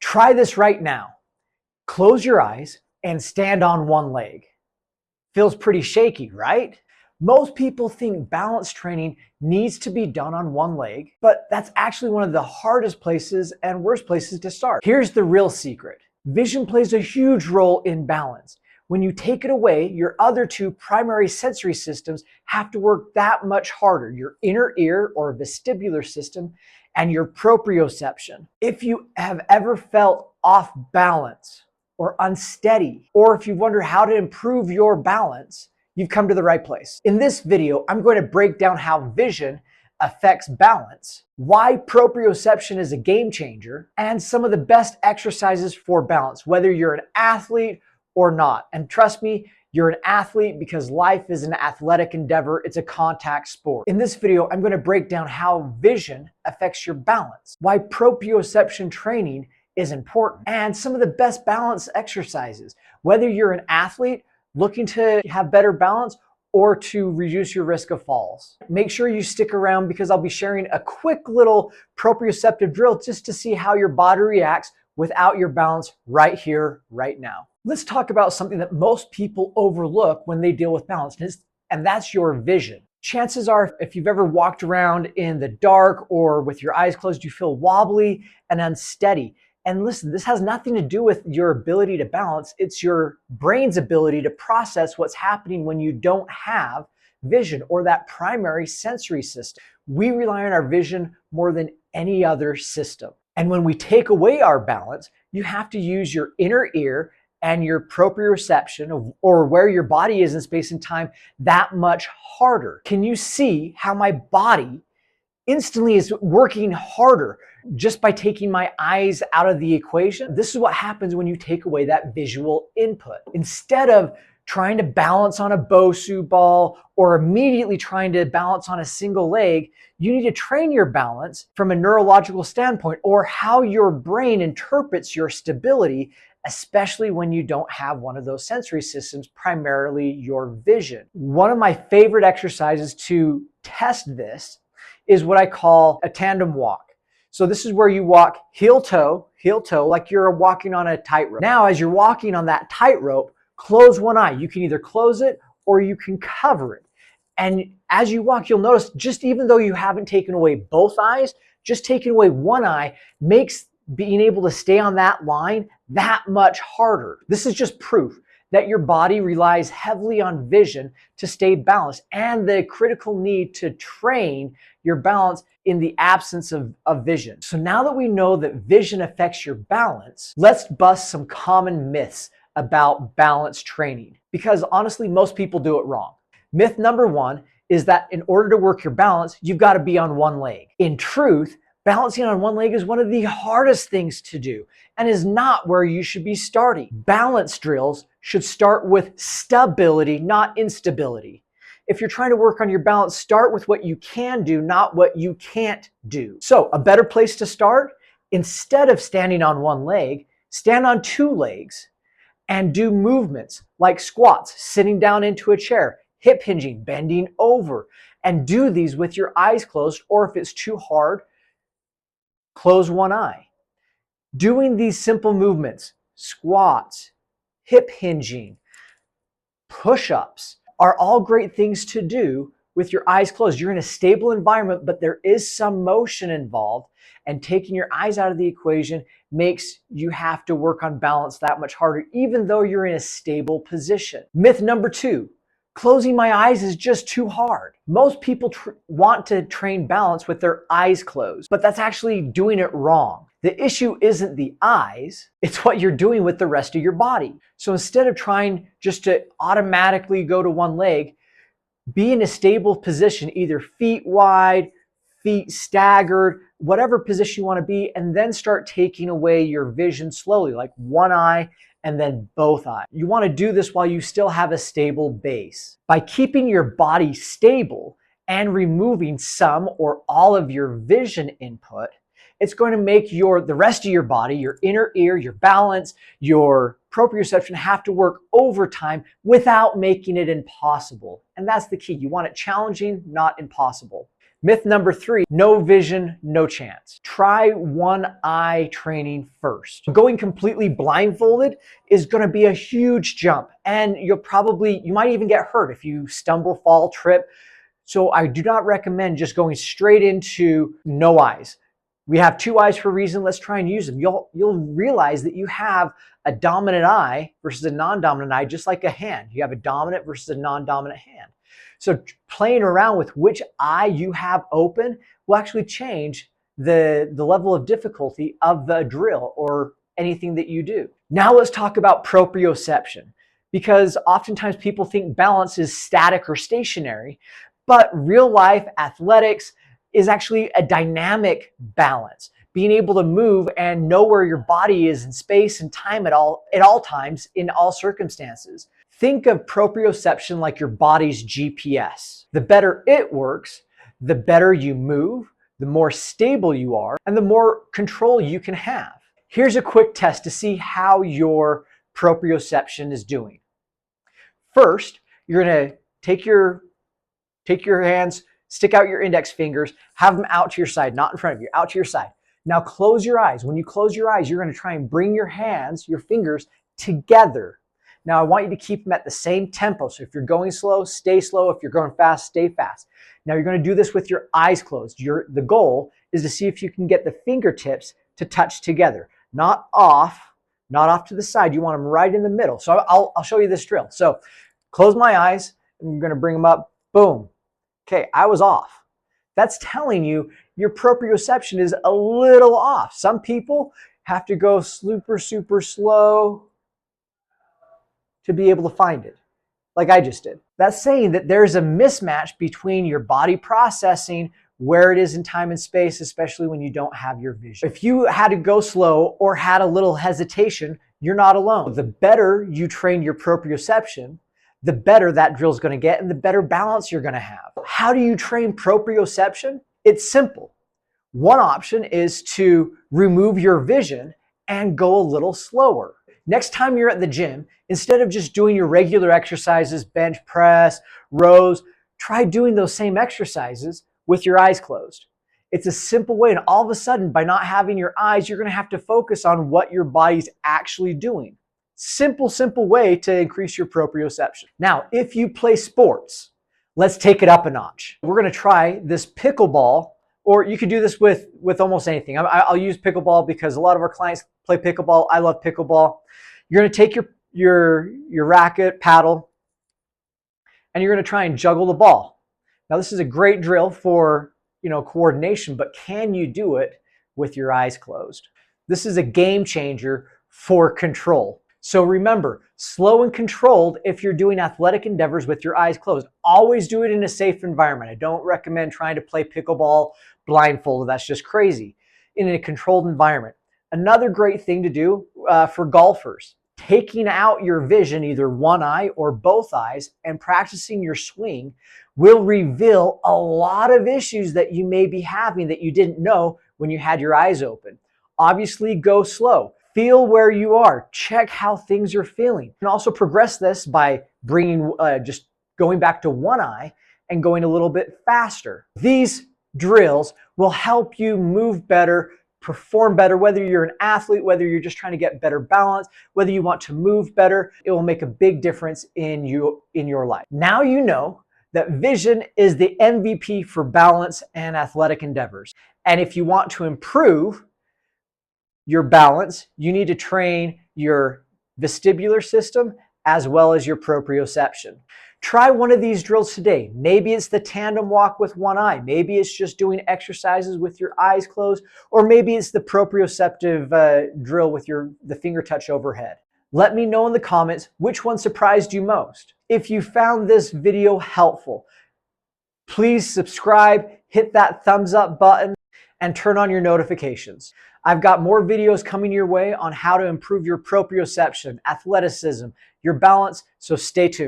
Try this right now. Close your eyes and stand on one leg. Feels pretty shaky, right? Most people think balance training needs to be done on one leg, but that's actually one of the hardest places and worst places to start. Here's the real secret. Vision plays a huge role in balance. When you take it away, your other two primary sensory systems have to work that much harder. Your inner ear or vestibular system and your proprioception. If you have ever felt off balance or unsteady, or if you wonder how to improve your balance, you've come to the right place. In this video, I'm going to break down how vision affects balance, why proprioception is a game changer, and some of the best exercises for balance, whether you're an athlete or not. And trust me, you're an athlete because life is an athletic endeavor. It's a contact sport. In this video, I'm going to break down how vision affects your balance, why proprioception training is important, and some of the best balance exercises, whether you're an athlete looking to have better balance or to reduce your risk of falls. Make sure you stick around because I'll be sharing a quick little proprioceptive drill just to see how your body reacts without your balance right here, right now. Let's talk about something that most people overlook when they deal with balance, and that's your vision. Chances are, if you've ever walked around in the dark or with your eyes closed, you feel wobbly and unsteady. And listen, this has nothing to do with your ability to balance. It's your brain's ability to process what's happening when you don't have vision or that primary sensory system. We rely on our vision more than any other system. And when we take away our balance, you have to use your inner ear and your proprioception, or where your body is in space and time, that much harder. Can you see how my body instantly is working harder just by taking my eyes out of the equation? This is what happens when you take away that visual input. Instead of trying to balance on a Bosu ball or immediately trying to balance on a single leg, you need to train your balance from a neurological standpoint, or how your brain interprets your stability, especially when you don't have one of those sensory systems, primarily your vision. One of my favorite exercises to test this is what I call a tandem walk. So this is where you walk heel toe, like you're walking on a tightrope. Now, as you're walking on that tightrope, close one eye. You can either close it or you can cover it. And as you walk, you'll notice, just even though you haven't taken away both eyes, just taking away one eye makes being able to stay on that line that much harder. This is just proof that your body relies heavily on vision to stay balanced, and the critical need to train your balance in the absence of vision. So now that we know that vision affects your balance, let's bust some common myths about balance training, because honestly, most people do it wrong. Myth number one is that in order to work your balance, you've got to be on one leg. In truth, balancing on one leg is one of the hardest things to do and is not where you should be starting. Balance drills should start with stability, not instability. If you're trying to work on your balance, start with what you can do, not what you can't do. So a better place to start, instead of standing on one leg, stand on two legs and do movements like squats, sitting down into a chair, hip hinging, bending over, and do these with your eyes closed, or if it's too hard, close one eye. Doing these simple movements, squats, hip hinging, push-ups, are all great things to do with your eyes closed. You're in a stable environment, but there is some motion involved, and taking your eyes out of the equation makes you have to work on balance that much harder, even though you're in a stable position. Myth number two, closing my eyes is just too hard. Most people want to train balance with their eyes closed, but that's actually doing it wrong. The issue isn't the eyes, it's what you're doing with the rest of your body. So instead of trying just to automatically go to one leg, be in a stable position, either feet wide, feet staggered, whatever position you want to be, and then start taking away your vision slowly, like one eye and then both eyes. You want to do this while you still have a stable base. By keeping your body stable and removing some or all of your vision input, it's going to make the rest of your body, your inner ear, your balance, your proprioception have to work overtime without making it impossible. And that's the key. You want it challenging, not impossible. Myth number 3, no vision, no chance. Try one eye training first. Going completely blindfolded is going to be a huge jump, and you might even get hurt if you stumble, fall, trip. So I do not recommend just going straight into no eyes. We have 2 eyes for a reason. Let's try and use them. You'll realize that you have a dominant eye versus a non-dominant eye, just like a hand. You have a dominant versus a non-dominant hand. So playing around with which eye you have open will actually change the level of difficulty of the drill or anything that you do. Now let's talk about proprioception, because oftentimes people think balance is static or stationary, but real life athletics is actually a dynamic balance. Being able to move and know where your body is in space and time at all times, in all circumstances. Think of proprioception like your body's GPS. The better it works, the better you move, the more stable you are, and the more control you can have. Here's a quick test to see how your proprioception is doing. First, you're going to take your hands, stick out your index fingers, have them out to your side, not in front of you, out to your side. Now close your eyes. When you close your eyes, you're going to try and bring your hands, your fingers together. Now I want you to keep them at the same tempo. So if you're going slow, stay slow. If you're going fast, stay fast. Now you're going to do this with your eyes closed. The goal is to see if you can get the fingertips to touch together, not off to the side. You want them right in the middle. So I'll show you this drill. So close my eyes. I'm going to bring them up. Boom. Okay, I was off. That's telling you your proprioception is a little off. Some people have to go super, super slow to be able to find it, like I just did. That's saying that there's a mismatch between your body processing where it is in time and space, especially when you don't have your vision. If you had to go slow or had a little hesitation, you're not alone. The better you train your proprioception, the better that drill is going to get and the better balance you're going to have. How do you train proprioception? It's simple. One option is to remove your vision and go a little slower. Next time you're at the gym, instead of just doing your regular exercises, bench press, rows, try doing those same exercises with your eyes closed. It's a simple way, and all of a sudden, by not having your eyes, you're going to have to focus on what your body's actually doing. Simple way to increase your proprioception. Now, if you play sports, let's take it up a notch. We're going to try this pickleball, or you could do this with almost anything. I'll use pickleball because a lot of our clients play pickleball. I love pickleball. You're going to take your racket, paddle, and you're going to try and juggle the ball. Now, this is a great drill for coordination, but can you do it with your eyes closed? This is a game changer for control. So remember, slow and controlled if you're doing athletic endeavors with your eyes closed. Always do it in a safe environment. I don't recommend trying to play pickleball blindfolded. That's just crazy. In a controlled environment. Another great thing to do for golfers, taking out your vision, either one eye or both eyes, and practicing your swing will reveal a lot of issues that you may be having that you didn't know when you had your eyes open. Obviously, go slow. Feel where you are. Check how things are feeling. You can also progress this by just going back to one eye and going a little bit faster. These drills will help you move better, perform better, whether you're an athlete, whether you're just trying to get better balance, whether you want to move better. It will make a big difference in your life. Now you know that vision is the MVP for balance and athletic endeavors. And if you want to improve your balance, you need to train your vestibular system as well as your proprioception. Try one of these drills today. Maybe it's the tandem walk with one eye. Maybe it's just doing exercises with your eyes closed, or maybe it's the proprioceptive drill with the finger touch overhead. Let me know in the comments which one surprised you most. If you found this video helpful, please subscribe, hit that thumbs up button, and turn on your notifications. I've got more videos coming your way on how to improve your proprioception, athleticism, your balance, so stay tuned.